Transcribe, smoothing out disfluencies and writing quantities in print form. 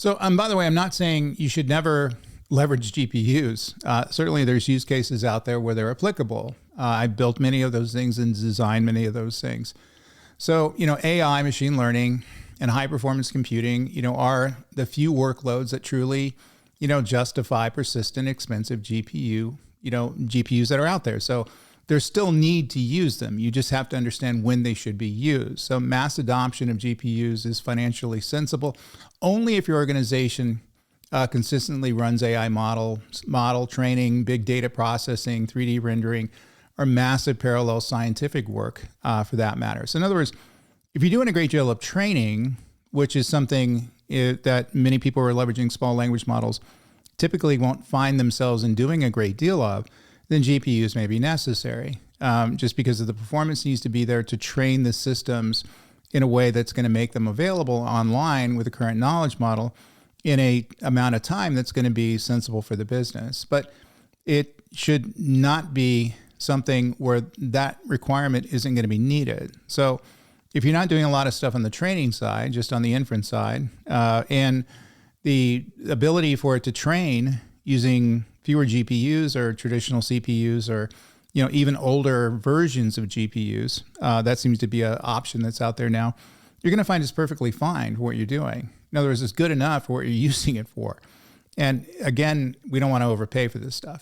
So, by the way, I'm not saying you should never leverage GPUs. Certainly there's use cases out there where they're applicable. I've built many of those things and designed many of those things. So, AI, machine learning, and high performance computing, are the few workloads that truly, justify persistent, expensive GPUs that are out there. So there's still need to use them. You just have to understand when they should be used. So mass adoption of GPUs is financially sensible only if your organization consistently runs AI model training, big data processing, 3D rendering, or massive parallel scientific work for that matter. So in other words, if you're doing a great deal of training, which is something that many people who are leveraging small language models typically won't find themselves in doing a great deal of, then GPUs may be necessary just because of the performance needs to be there to train the systems in a way that's going to make them available online with the current knowledge model in a amount of time that's going to be sensible for the business. But it should not be something where that requirement isn't going to be needed. So if you're not doing a lot of stuff on the training side, just on the inference side, and the ability for it to train using fewer GPUs or traditional CPUs or even older versions of GPUs, that seems to be an option that's out there now. You're going to find it's perfectly fine for what you're doing. In other words, it's good enough for what you're using it for. And again, we don't want to overpay for this stuff.